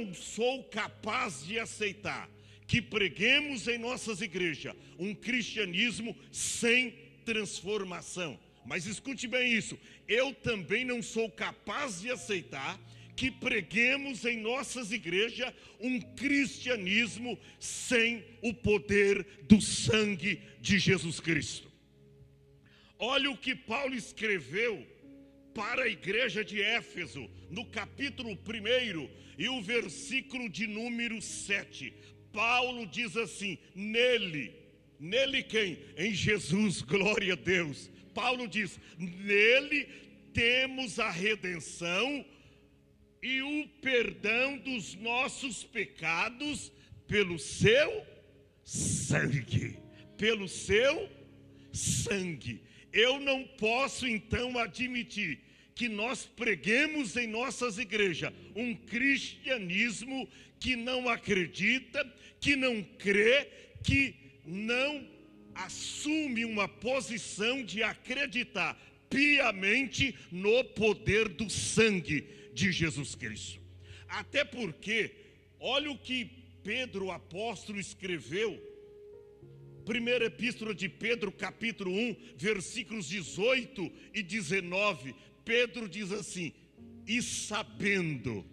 Não sou capaz de aceitar que preguemos em nossas igrejas um cristianismo sem transformação. Mas escute bem isso, eu também não sou capaz de aceitar que preguemos em nossas igrejas um cristianismo sem o poder do sangue de Jesus Cristo. Olha o que Paulo escreveu para a igreja de Éfeso, no capítulo 1 e o versículo de número 7. Paulo diz assim: nele quem? Em Jesus, glória a Deus. Paulo diz: nele temos a redenção e o perdão dos nossos pecados pelo seu sangue. Pelo seu sangue. Eu não posso então admitir que nós preguemos em nossas igrejas um cristianismo que não acredita, que não crê, que não assume uma posição de acreditar piamente no poder do sangue de Jesus Cristo. Até porque, olha o que Pedro, o apóstolo, escreveu. Primeira epístola de Pedro, capítulo 1, versículos 18 e 19. Pedro diz assim: e sabendo,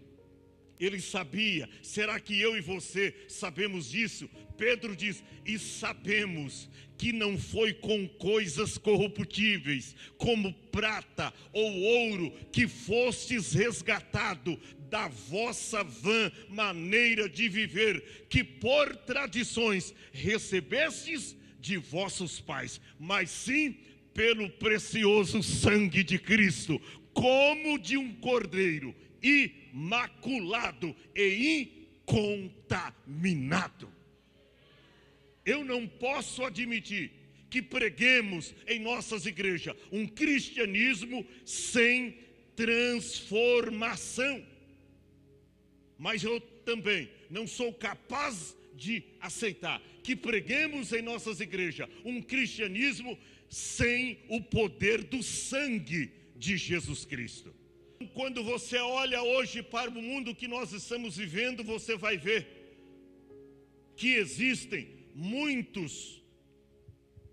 ele sabia, será que eu e você sabemos disso? Pedro diz: e sabemos que não foi com coisas corruptíveis, como prata ou ouro, que fostes resgatado da vossa vã maneira de viver, que por tradições recebestes de vossos pais, mas sim pelo precioso sangue de Cristo, como de um cordeiro imaculado e incontaminado. Eu não posso admitir que preguemos em nossas igrejas um cristianismo sem transformação. Mas eu também não sou capaz de aceitar que preguemos em nossas igrejas um cristianismo sem o poder do sangue de Jesus Cristo. Quando você olha hoje para o mundo que nós estamos vivendo, você vai ver que existem muitos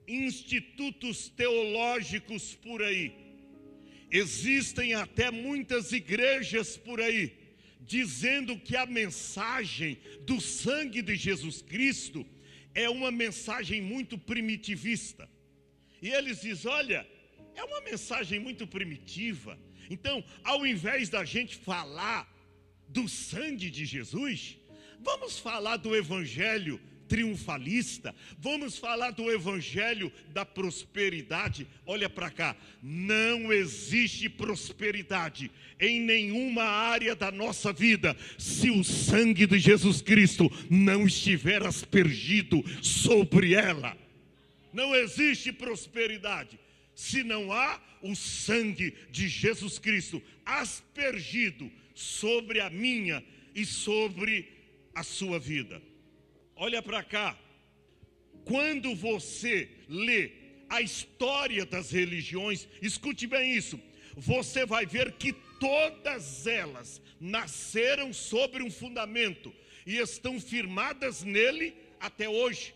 institutos teológicos por aí. Existem até muitas igrejas por aí dizendo que a mensagem do sangue de Jesus Cristo é uma mensagem muito primitivista. E eles dizem: olha, é uma mensagem muito primitiva. Então, ao invés da gente falar do sangue de Jesus, vamos falar do evangelho triunfalista, vamos falar do evangelho da prosperidade. Olha para cá, não existe prosperidade em nenhuma área da nossa vida se o sangue de Jesus Cristo não estiver aspergido sobre ela. Não existe prosperidade se não há o sangue de Jesus Cristo aspergido sobre a minha e sobre a sua vida. Olha para cá, quando você lê a história das religiões, escute bem isso, você vai ver que todas elas nasceram sobre um fundamento e estão firmadas nele até hoje.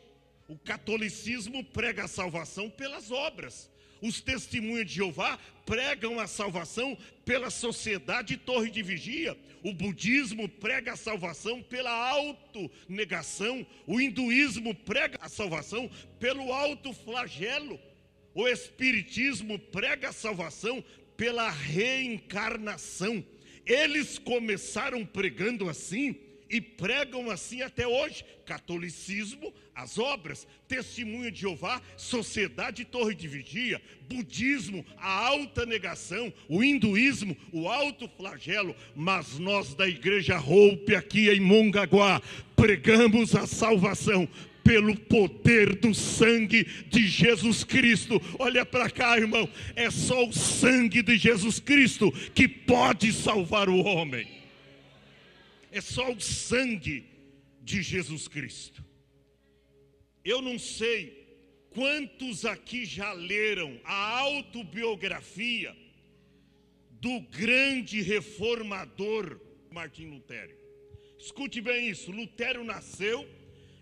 O catolicismo prega a salvação pelas obras. Os testemunhos de Jeová pregam a salvação pela sociedade torre de vigia. O budismo prega a salvação pela autonegação. O hinduísmo prega a salvação pelo autoflagelo. O espiritismo prega a salvação pela reencarnação. Eles começaram pregando assim e pregam assim até hoje. Catolicismo, as obras. Testemunho de Jeová, sociedade torre de vigia. Budismo, a alta negação. O hinduísmo, o autoflagelo. Mas nós da igreja Hope aqui em Mongaguá pregamos a salvação pelo poder do sangue de Jesus Cristo. Olha para cá, irmão, é só o sangue de Jesus Cristo que pode salvar o homem. É só o sangue de Jesus Cristo. Eu não sei quantos aqui já leram a autobiografia do grande reformador Martim Lutero. Escute bem isso, Lutero nasceu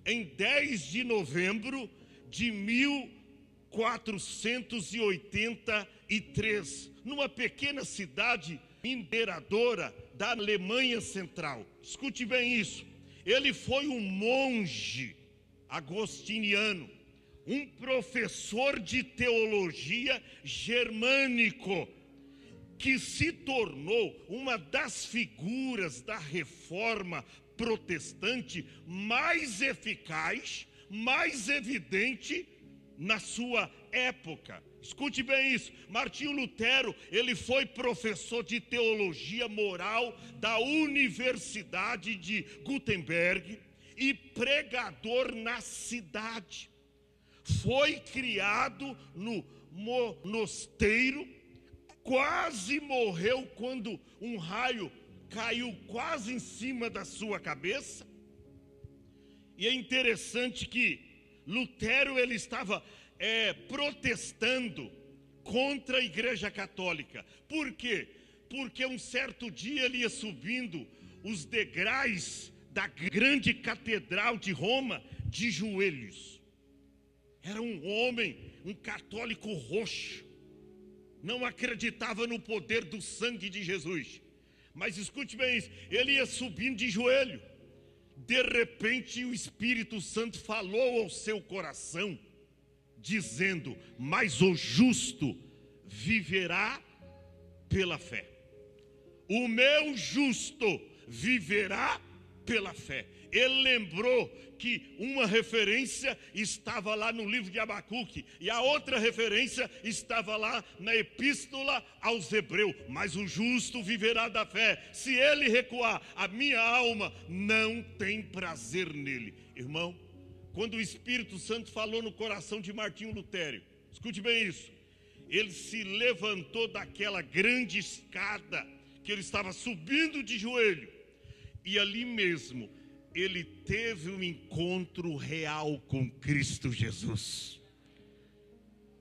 em 10 de novembro de 1483, numa pequena cidade mineradora da Alemanha Central. Escute bem isso, ele foi um monge agostiniano, um professor de teologia germânico, que se tornou uma das figuras da reforma protestante mais eficaz, mais evidente na sua época. Escute bem isso, Martinho Lutero, ele foi professor de teologia moral da Universidade de Gutenberg e pregador na cidade. Foi criado no mosteiro, quase morreu quando um raio caiu quase em cima da sua cabeça. E é interessante que Lutero, ele estava protestando contra a Igreja Católica. Por quê? Porque um certo dia ele ia subindo os degraus da grande catedral de Roma de joelhos. Era um homem, um católico roxo, não acreditava no poder do sangue de Jesus. Mas escute bem isso, ele ia subindo de joelho. De repente o Espírito Santo falou ao seu coração, dizendo: mas o justo viverá pela fé. O meu justo viverá pela fé. Ele lembrou que uma referência estava lá no livro de Abacuque e a outra referência estava lá na epístola aos Hebreus. Mas o justo viverá da fé. Se ele recuar, a minha alma não tem prazer nele. Irmão, quando o Espírito Santo falou no coração de Martinho Lutero, escute bem isso, ele se levantou daquela grande escada que ele estava subindo de joelho, e ali mesmo ele teve um encontro real com Cristo Jesus.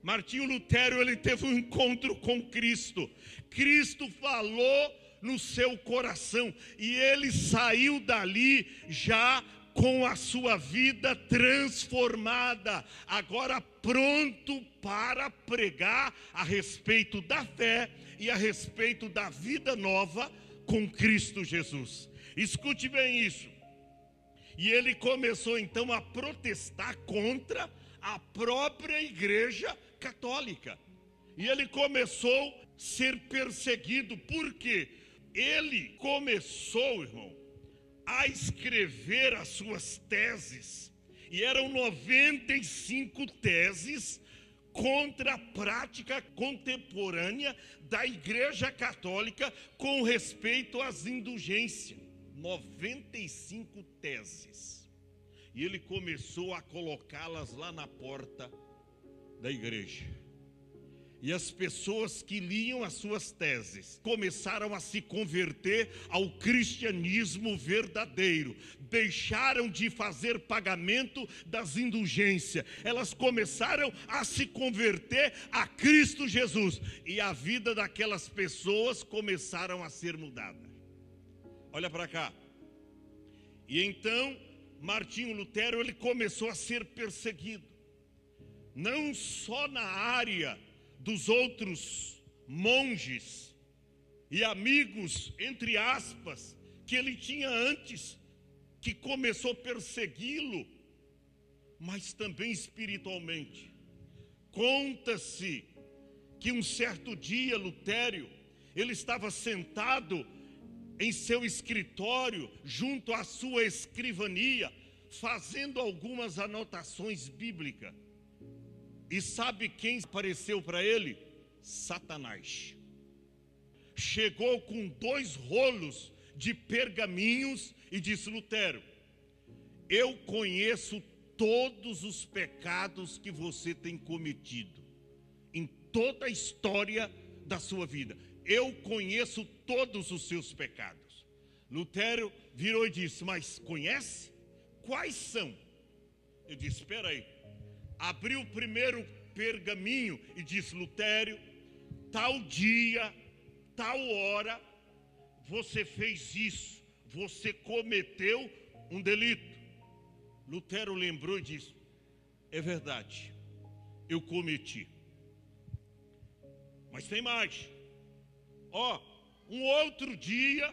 Martinho Lutero, ele teve um encontro com Cristo. Cristo falou no seu coração e ele saiu dali já com a sua vida transformada, agora pronto para pregar a respeito da fé e a respeito da vida nova com Cristo Jesus. Escute bem isso. E ele começou então a protestar contra a própria Igreja Católica. E ele começou a ser perseguido, porque ele começou, irmão, a escrever as suas teses. E eram 95 teses contra a prática contemporânea da Igreja Católica com respeito às indulgências. 95 teses. E ele começou a colocá-las lá na porta da igreja. E as pessoas que liam as suas teses começaram a se converter ao cristianismo verdadeiro. Deixaram de fazer pagamento das indulgências. Elas começaram a se converter a Cristo Jesus. E a vida daquelas pessoas começaram a ser mudada. Olha para cá. E então Martinho Lutero, ele começou a ser perseguido, não só na área dos outros monges e amigos, entre aspas, que ele tinha antes, que começou a persegui-lo, mas também espiritualmente. Conta-se que um certo dia Lutero, ele estava sentado em seu escritório, junto à sua escrivania, fazendo algumas anotações bíblicas. E sabe quem apareceu para ele? Satanás. Chegou com 2 rolos de pergaminhos e disse: Lutero, eu conheço todos os pecados que você tem cometido em toda a história da sua vida. Eu conheço todos os seus pecados. Lutero virou e disse: mas conhece? Quais são? Eu disse: espera aí. Abriu o primeiro pergaminho e disse: Lutero, tal dia, tal hora, você fez isso, você cometeu um delito. Lutero lembrou e disse: é verdade, eu cometi. Mas tem mais. Um outro dia,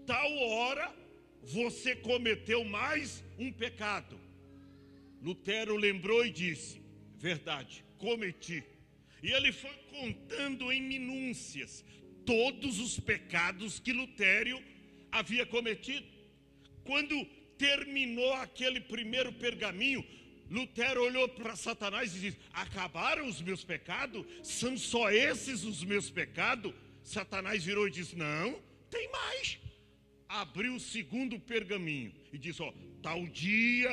tal hora, você cometeu mais um pecado. Lutero lembrou e disse: verdade, cometi. E ele foi contando em minúcias todos os pecados que Lutero havia cometido. Quando terminou aquele primeiro pergaminho, Lutero olhou para Satanás e disse: acabaram os meus pecados? São só esses os meus pecados? Satanás virou e disse: não, tem mais. Abriu o segundo pergaminho e disse: tal dia,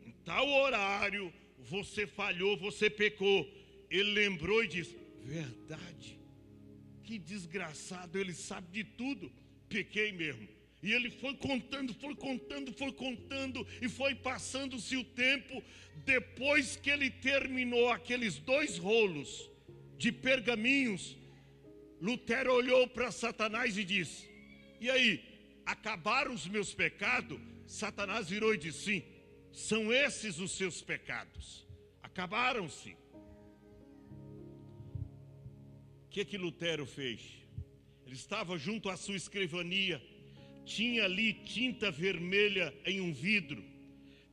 em tal horário, você falhou, você pecou. Ele lembrou e disse: verdade, que desgraçado, ele sabe de tudo, pequei mesmo. E ele foi contando, e foi passando-se o tempo. Depois que ele terminou aqueles 2 rolos de pergaminhos, Lutero olhou para Satanás e disse: e aí, acabaram os meus pecados? Satanás virou e disse: sim, são esses os seus pecados, acabaram-se. O que Lutero fez? Ele estava junto à sua escrivania, tinha ali tinta vermelha em um vidro,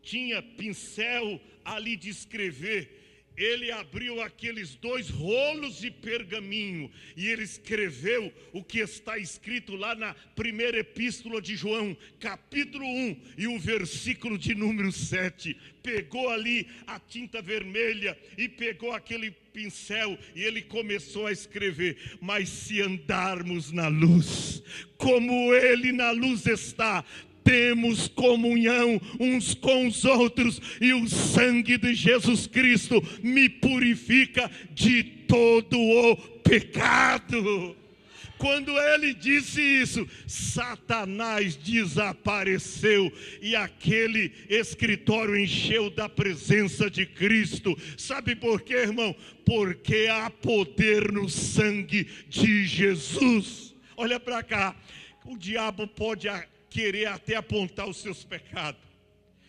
tinha pincel ali de escrever. Ele abriu aqueles 2 rolos de pergaminho e ele escreveu o que está escrito lá na primeira epístola de João, capítulo 1 e o versículo de número 7. Pegou ali a tinta vermelha e pegou aquele pincel e ele começou a escrever: mas se andarmos na luz, como ele na luz está, temos comunhão uns com os outros, e o sangue de Jesus Cristo me purifica de todo o pecado. Quando ele disse isso, Satanás desapareceu e aquele escritório encheu da presença de Cristo. Sabe por quê, irmão? Porque há poder no sangue de Jesus. Olha para cá, o diabo pode querer até apontar os seus pecados.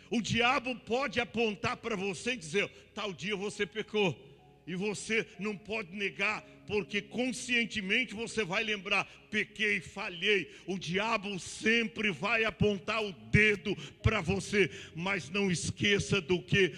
O diabo pode apontar para você e dizer: tal dia você pecou. E você não pode negar, porque conscientemente você vai lembrar: pequei, falhei. O diabo sempre vai apontar o dedo para você. Mas não esqueça do que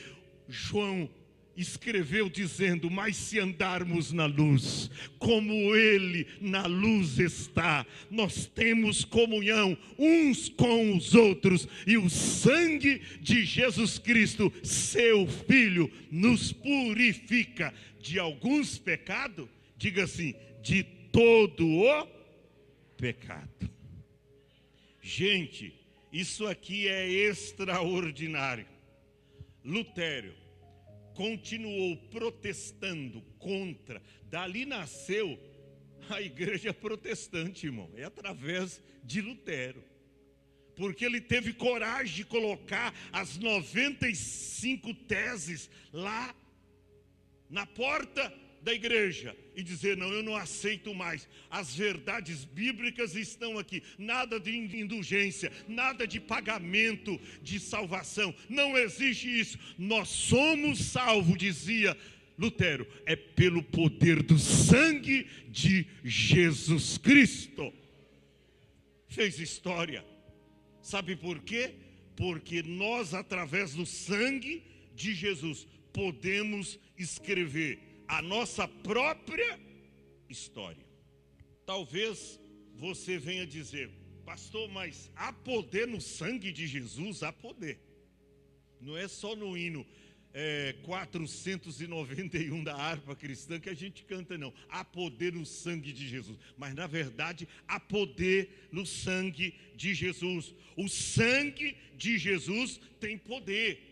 João escreveu dizendo: mas se andarmos na luz, como ele na luz está, nós temos comunhão uns com os outros, e o sangue de Jesus Cristo, seu Filho, nos purifica de alguns pecados. Diga assim: de todo o pecado. Gente, isso aqui é extraordinário. Lutero continuou protestando contra. Dali nasceu a igreja protestante, irmão. É através de Lutero. Porque ele teve coragem de colocar as 95 teses lá na porta da igreja e dizer: não, eu não aceito mais. As verdades bíblicas estão aqui. Nada de indulgência, nada de pagamento de salvação. Não existe isso. Nós somos salvos, dizia Lutero, é pelo poder do sangue de Jesus Cristo. Fez história. Sabe por quê? Porque nós, através do sangue de Jesus, podemos escrever a nossa própria história. Talvez você venha dizer: pastor, mas há poder no sangue de Jesus? Há poder. Não é só no hino 491 da harpa cristã que a gente canta, não. Há poder no sangue de Jesus. Mas na verdade há poder no sangue de Jesus. O sangue de Jesus tem poder.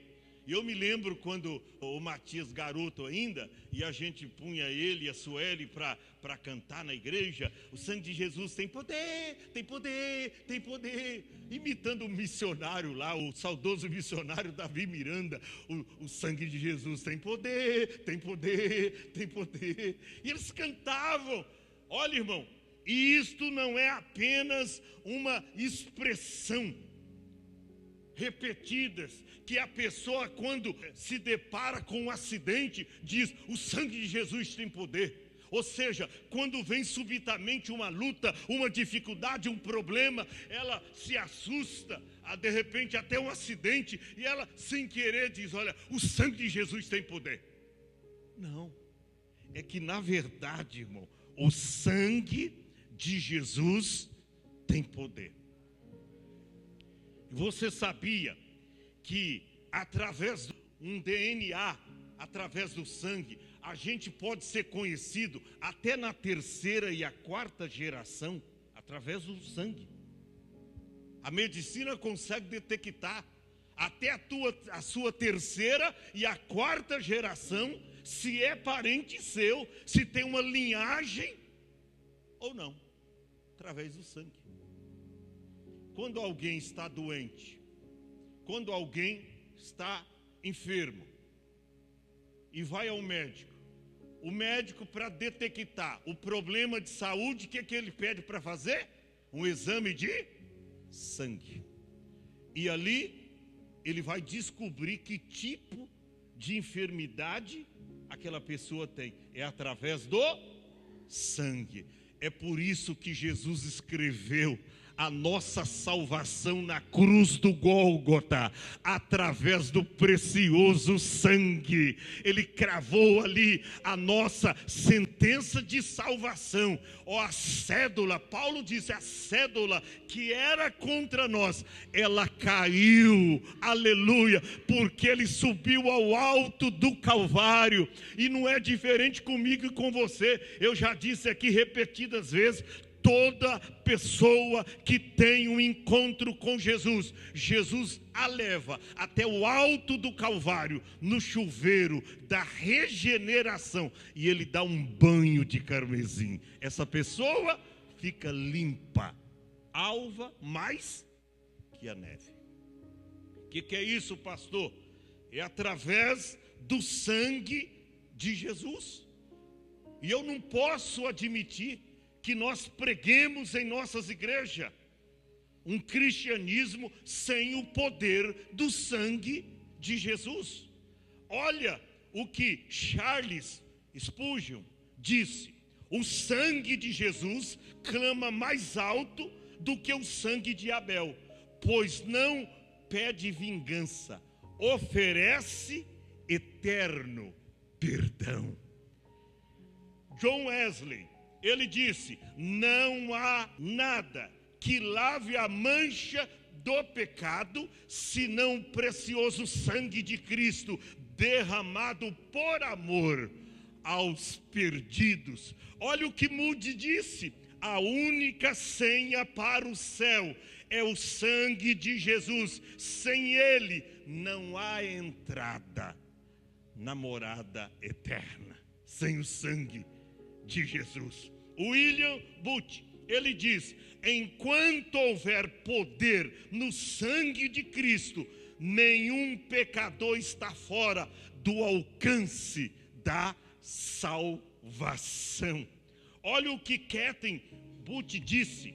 E eu me lembro quando o Matias, garoto ainda, e a gente punha ele e a Sueli para cantar na igreja: o sangue de Jesus tem poder, tem poder, tem poder. Imitando o missionário lá, o saudoso missionário Davi Miranda: o sangue de Jesus tem poder, tem poder, tem poder. E eles cantavam. Olha, irmão, E isto não é apenas uma expressão repetidas, que a pessoa, quando se depara com um acidente, diz: o sangue de Jesus tem poder. Ou seja, quando vem subitamente uma luta, uma dificuldade, um problema, ela se assusta, de repente até um acidente, e ela sem querer diz: olha, o sangue de Jesus tem poder. Não, é que na verdade, irmão, o sangue de Jesus tem poder. Você sabia que através de um DNA, através do sangue, a gente pode ser conhecido até na terceira e a quarta geração, através do sangue. A medicina consegue detectar até a sua terceira e a quarta geração, se é parente seu, se tem uma linhagem ou não, através do sangue. Quando alguém está doente, quando alguém está enfermo e vai ao médico, o médico, para detectar o problema de saúde, o que ele pede para fazer? Um exame de sangue. E ali ele vai descobrir que tipo de enfermidade aquela pessoa tem. É através do sangue. É por isso que Jesus escreveu a nossa salvação na cruz do Gólgota, através do precioso sangue. Ele cravou ali a nossa sentença de salvação. A cédula, Paulo disse, a cédula que era contra nós, ela caiu, aleluia, porque ele subiu ao alto do Calvário. E não é diferente comigo e com você. Eu já disse aqui repetidas vezes, toda pessoa que tem um encontro com Jesus, Jesus a leva até o alto do Calvário, no chuveiro da regeneração, e ele dá um banho de carmesim. Essa pessoa fica limpa, alva mais que a neve. O que é isso, pastor? É através do sangue de Jesus. E eu não posso admitir que nós preguemos em nossas igrejas um cristianismo sem o poder do sangue de Jesus. Olha o que Charles Spurgeon disse: o sangue de Jesus clama mais alto do que o sangue de Abel, pois não pede vingança, oferece eterno perdão. John Wesley, ele disse: não há nada que lave a mancha do pecado, senão o precioso sangue de Cristo, derramado por amor aos perdidos. Olha o que Moody disse: a única senha para o céu é o sangue de Jesus. Sem ele não há entrada na morada eterna. Sem o sangue de Jesus. William Booth, ele diz: enquanto houver poder no sangue de Cristo, nenhum pecador está fora do alcance da salvação. Olha o que Ketten Booth disse: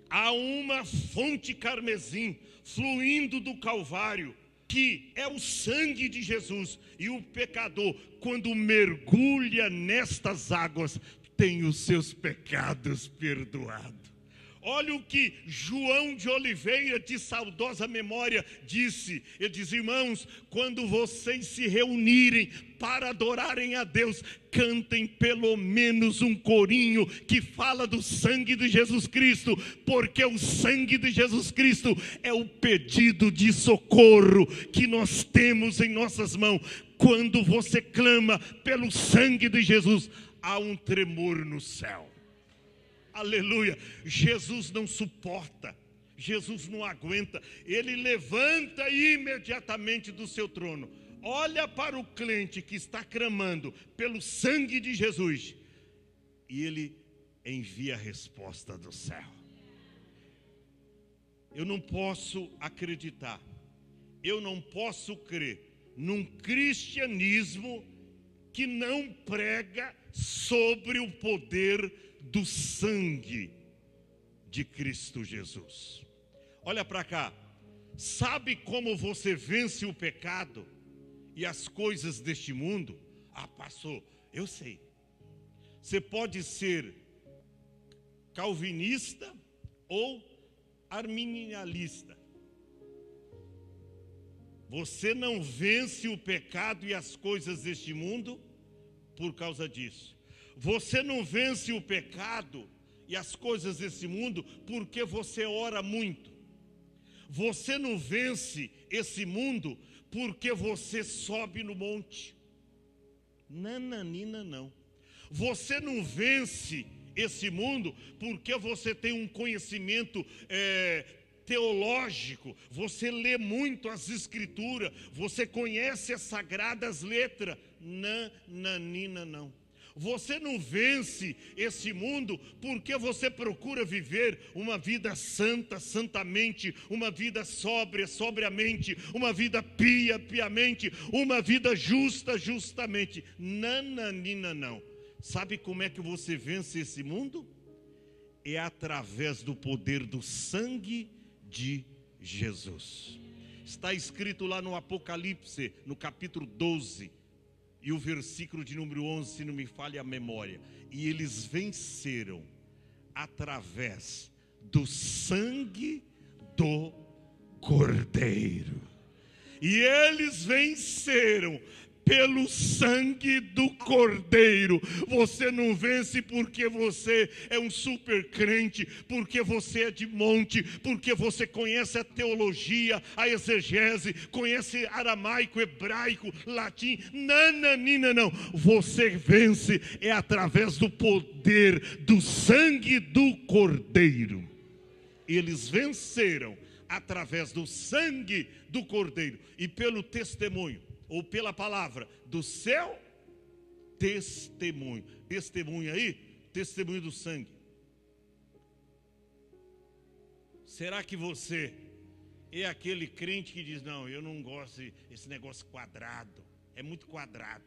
há uma fonte carmesim fluindo do Calvário, que é o sangue de Jesus, e o pecador, quando mergulha nestas águas, tem os seus pecados perdoados. Olha o que João de Oliveira, de saudosa memória, disse. Ele diz: irmãos, quando vocês se reunirem para adorarem a Deus, cantem pelo menos um corinho que fala do sangue de Jesus Cristo, porque o sangue de Jesus Cristo é o pedido de socorro que nós temos em nossas mãos. Quando você clama pelo sangue de Jesus, há um tremor no céu. Aleluia. Jesus não suporta, Jesus não aguenta, ele levanta imediatamente do seu trono, olha para o crente que está clamando pelo sangue de Jesus, e ele envia a resposta do céu. Eu não posso acreditar, eu não posso crer num cristianismo que não prega sobre o poder do sangue de Cristo Jesus. Olha para cá. Sabe como você vence o pecado e as coisas deste mundo? Ah, pastor, eu sei. Você pode ser calvinista ou arminianista. Você não vence o pecado e as coisas deste mundo por causa disso. Você não vence o pecado e as coisas desse mundo porque você ora muito. Você não vence esse mundo porque você sobe no monte. Nananina, não. Você não vence esse mundo porque você tem um conhecimento teológico, você lê muito as escrituras, você conhece as sagradas letras. Nananina, não. Você não vence esse mundo porque você procura viver uma vida santa, santamente, uma vida sóbria, sobriamente, uma vida pia, piamente, uma vida justa, justamente. Nananina, não. Sabe como é que você vence esse mundo? É através do poder do sangue de Jesus. Está escrito lá no Apocalipse, no capítulo 12, e o versículo de número 11, se não me falha a memória. E eles venceram através do sangue do Cordeiro. E eles venceram pelo sangue do Cordeiro. Você não vence porque você é um super crente, porque você é de monte, porque você conhece a teologia, a exegese, conhece aramaico, hebraico, latim. Nananina, não. Você vence é através do poder do sangue do Cordeiro. Eles venceram através do sangue do Cordeiro e pelo testemunho, ou pela palavra do seu testemunho. Testemunho aí, testemunho do sangue. Será que você é aquele crente que diz: não, eu não gosto desse negócio quadrado, é muito quadrado,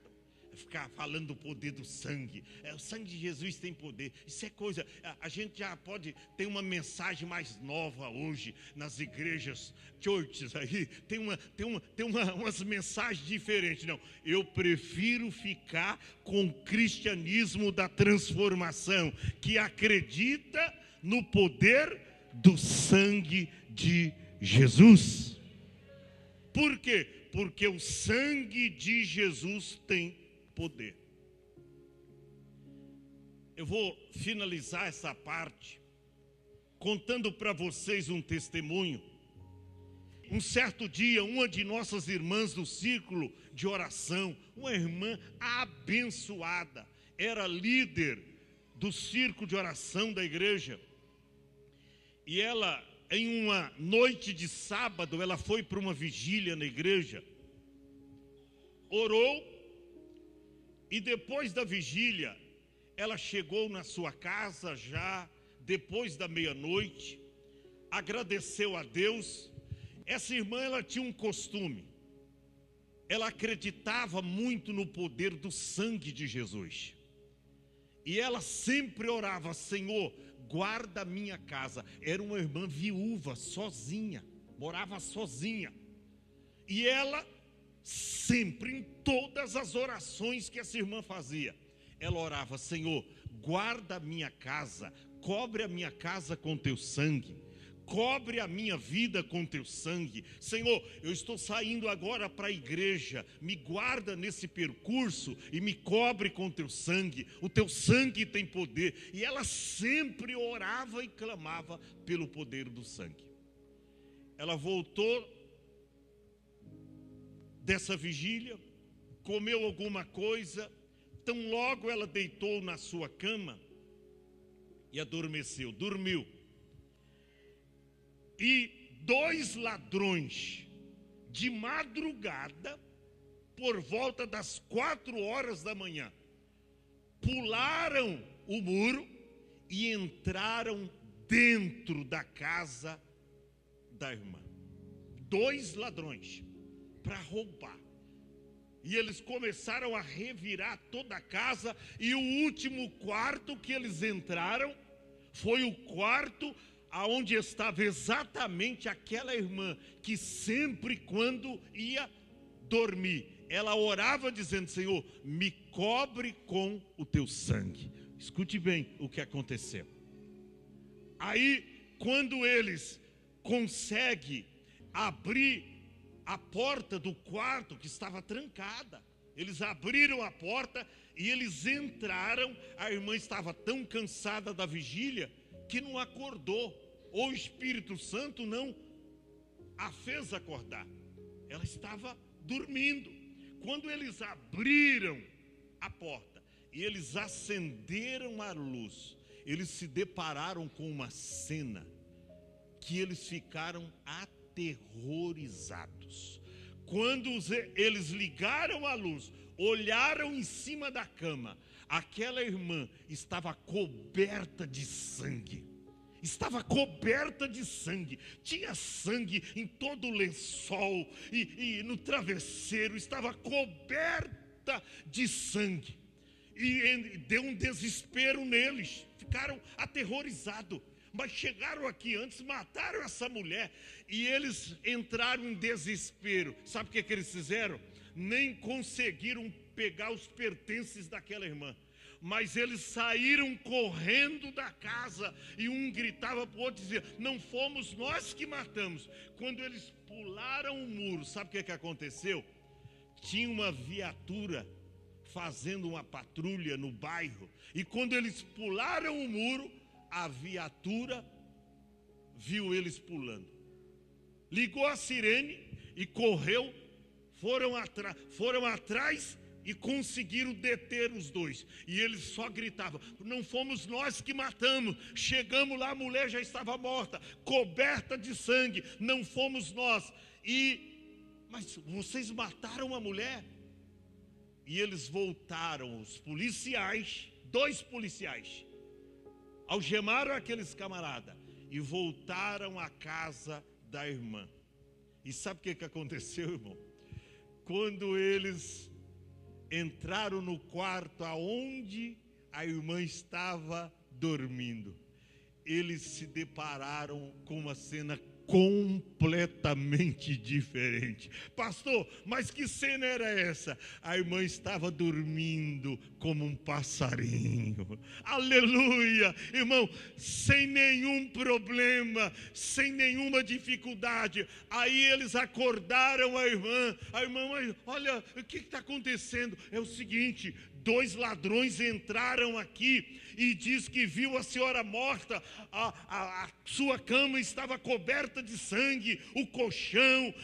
ficar falando do poder do sangue, o sangue de Jesus tem poder, isso é coisa, a gente já pode ter uma mensagem mais nova hoje, nas igrejas, churches aí, tem umas mensagens diferentes. Não, eu prefiro ficar com o cristianismo da transformação, que acredita no poder do sangue de Jesus. Por quê? Porque o sangue de Jesus tem poder. Eu vou finalizar essa parte contando para vocês um testemunho. Um certo dia, uma de nossas irmãs do círculo de oração, uma irmã abençoada, era líder do círculo de oração da igreja, e ela, em uma noite de sábado, ela foi para uma vigília na igreja, orou, e depois da vigília, ela chegou na sua casa já depois da meia-noite, agradeceu a Deus. Essa irmã, ela tinha um costume, ela acreditava muito no poder do sangue de Jesus, e ela sempre orava: Senhor, guarda a minha casa. Era uma irmã viúva, sozinha, morava sozinha, e ela sempre, em todas as orações que essa irmã fazia, ela orava: Senhor, guarda a minha casa, cobre a minha casa com teu sangue, cobre a minha vida com teu sangue. Senhor, eu estou saindo agora para a igreja, me guarda nesse percurso e me cobre com teu sangue. O teu sangue tem poder. E ela sempre orava e clamava pelo poder do sangue. Ela voltou dessa vigília, comeu alguma coisa, tão logo ela deitou na sua cama e adormeceu, dormiu. E 2 ladrões, de madrugada, por volta das 4 horas da manhã, pularam o muro e entraram dentro da casa da irmã. 2 ladrões, para roubar. E eles começaram a revirar toda a casa. E o último quarto que eles entraram foi o quarto aonde estava exatamente aquela irmã que sempre quando ia dormir, ela orava dizendo: Senhor, me cobre com o teu sangue. Escute bem o que aconteceu. Aí, quando eles conseguem abrir a porta do quarto que estava trancada, eles abriram a porta e eles entraram. A irmã estava tão cansada da vigília que não acordou. O Espírito Santo não a fez acordar. Ela estava dormindo. Quando eles abriram a porta e eles acenderam a luz, eles se depararam com uma cena que eles ficaram aterrorizados. Quando eles ligaram a luz, olharam em cima da cama, aquela irmã estava coberta de sangue. Estava coberta de sangue, tinha sangue em todo o lençol e no travesseiro, estava coberta de sangue. E deu um desespero neles, ficaram aterrorizados. Mas chegaram aqui antes, mataram essa mulher e eles entraram em desespero. Sabe o que eles fizeram? Nem conseguiram pegar os pertences daquela irmã. Mas eles saíram correndo da casa e um gritava para o outro e dizia: não fomos nós que matamos. Quando eles pularam o muro, sabe o que aconteceu? Tinha uma viatura fazendo uma patrulha no bairro. E quando eles pularam o muro, a viatura viu eles pulando. Ligou a sirene e correu, foram atrás e conseguiram deter os dois. E eles só gritavam: não fomos nós que matamos. Chegamos lá, a mulher já estava morta, coberta de sangue. Não fomos nós. Mas vocês mataram a mulher? E eles voltaram, os policiais, 2 policiais, algemaram aqueles camaradas e voltaram à casa da irmã. E sabe o que aconteceu, irmão? Quando eles entraram no quarto aonde a irmã estava dormindo, eles se depararam com uma cena completamente diferente. Pastor, mas que cena era essa? A irmã estava dormindo como um passarinho. Aleluia! Irmão, sem nenhum problema, sem nenhuma dificuldade. Aí eles acordaram a irmã. A irmã: olha, o que está acontecendo? É o seguinte: 2 ladrões entraram aqui e diz que viu a senhora morta, a sua cama estava coberta de sangue, o colchão,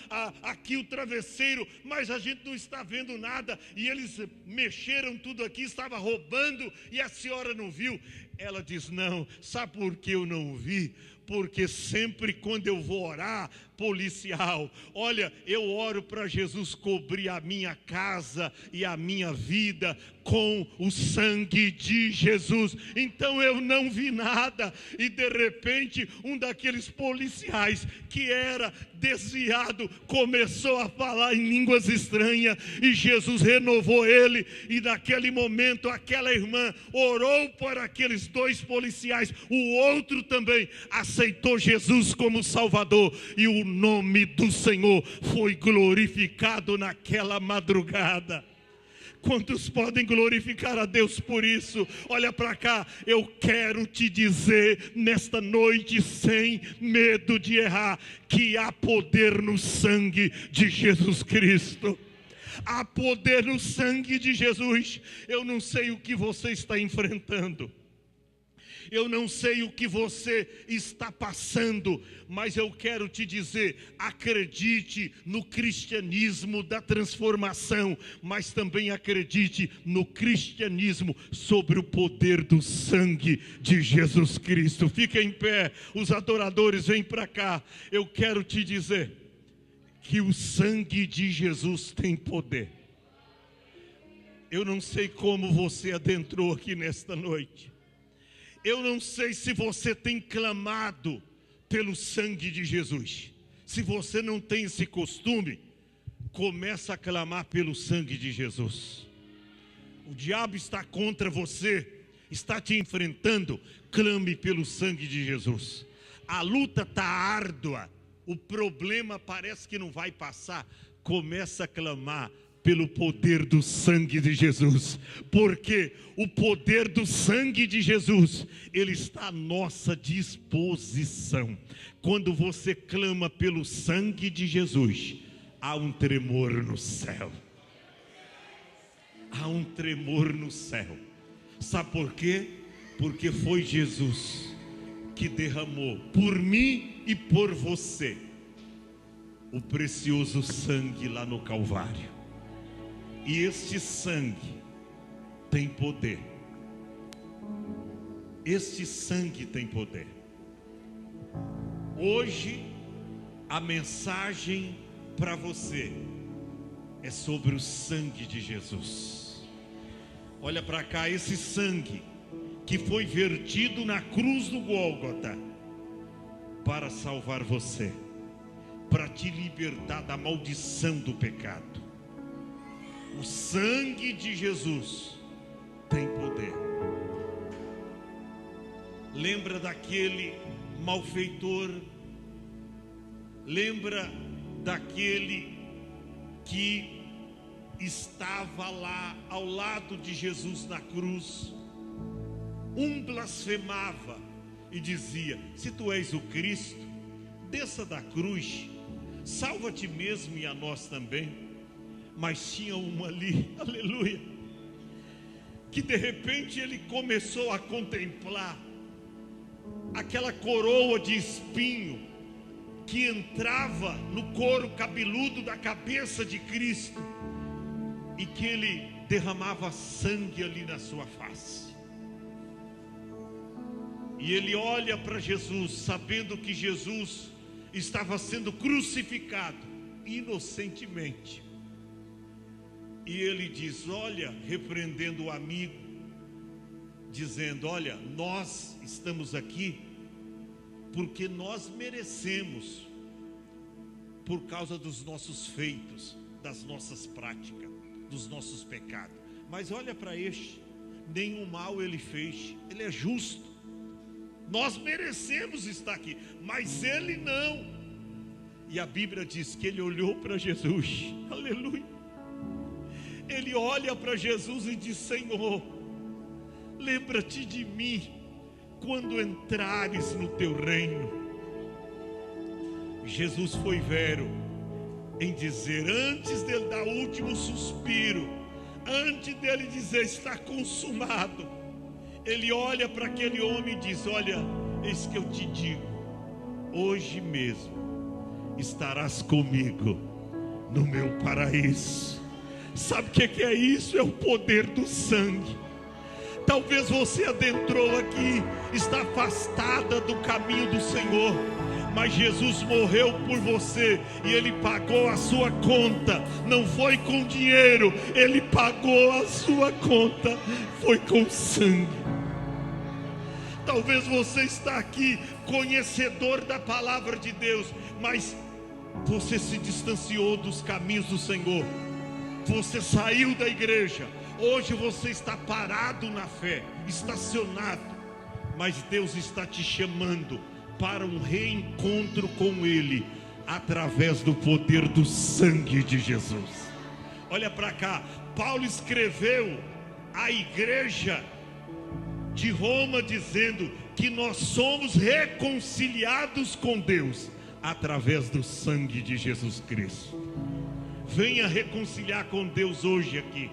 aqui o travesseiro, mas a gente não está vendo nada. E eles mexeram tudo aqui, estava roubando e a senhora não viu. Ela diz: não, sabe por que eu não vi? Porque sempre quando eu vou orar, policial, olha, eu oro para Jesus cobrir a minha casa e a minha vida com o sangue de Jesus. Então eu não vi nada. E de repente um daqueles policiais que era desviado começou a falar em línguas estranhas e Jesus renovou ele. E naquele momento aquela irmã orou por aqueles 2 policiais. O outro também aceitou Jesus como Salvador e o nome do Senhor foi glorificado naquela madrugada. Quantos podem glorificar a Deus por isso? Olha para cá, eu quero te dizer nesta noite, sem medo de errar, que há poder no sangue de Jesus Cristo. Há poder no sangue de Jesus. Eu não sei o que você está enfrentando, eu não sei o que você está passando, mas eu quero te dizer: acredite no cristianismo da transformação, mas também acredite no cristianismo sobre o poder do sangue de Jesus Cristo. Fica em pé, os adoradores, vem para cá. Eu quero te dizer que o sangue de Jesus tem poder. Eu não sei como você adentrou aqui nesta noite. Eu não sei se você tem clamado pelo sangue de Jesus. Se você não tem esse costume, começa a clamar pelo sangue de Jesus. O diabo está contra você, está te enfrentando, clame pelo sangue de Jesus. A luta está árdua, o problema parece que não vai passar, começa a clamar pelo poder do sangue de Jesus, porque o poder do sangue de Jesus, ele está à nossa disposição. Quando você clama pelo sangue de Jesus, há um tremor no céu. Há um tremor no céu. Sabe por quê? Porque foi Jesus que derramou por mim e por você o precioso sangue lá no Calvário. E este sangue tem poder. Este sangue tem poder. Hoje a mensagem para você é sobre o sangue de Jesus. Olha para cá, esse sangue que foi vertido na cruz do Gólgota para salvar você, para te libertar da maldição do pecado. O sangue de Jesus tem poder. Lembra daquele malfeitor? Lembra daquele que estava lá ao lado de Jesus na cruz? Um blasfemava e dizia: se tu és o Cristo, desça da cruz, salva a ti mesmo e a nós também. Mas tinha um ali, aleluia, que de repente ele começou a contemplar aquela coroa de espinho que entrava no couro cabeludo da cabeça de Cristo, e que ele derramava sangue ali na sua face. E ele olha para Jesus, sabendo que Jesus estava sendo crucificado inocentemente. E ele diz, olha, repreendendo o amigo, dizendo, olha, nós estamos aqui porque nós merecemos, por causa dos nossos feitos, das nossas práticas, dos nossos pecados. Mas olha para este, nenhum mal ele fez, ele é justo. Nós merecemos estar aqui, mas ele não. E a Bíblia diz que ele olhou para Jesus, aleluia. Ele olha para Jesus e diz, Senhor, lembra-te de mim quando entrares no teu reino. Jesus foi vero em dizer, antes dele dar o último suspiro, antes dele dizer está consumado, ele olha para aquele homem e diz, olha, eis que eu te digo, hoje mesmo estarás comigo no meu paraíso. Sabe o que é isso? É o poder do sangue. Talvez você adentrou aqui, está afastada do caminho do Senhor, mas Jesus morreu por você e Ele pagou a sua conta. Não foi com dinheiro, Ele pagou a sua conta, foi com sangue. Talvez você está aqui, conhecedor da palavra de Deus, mas você se distanciou dos caminhos do Senhor. Você saiu da igreja, hoje você está parado na fé, estacionado, mas Deus está te chamando para um reencontro com Ele, através do poder do sangue de Jesus. Olha para cá, Paulo escreveu à igreja de Roma dizendo que nós somos reconciliados com Deus, através do sangue de Jesus Cristo. Venha reconciliar com Deus hoje aqui.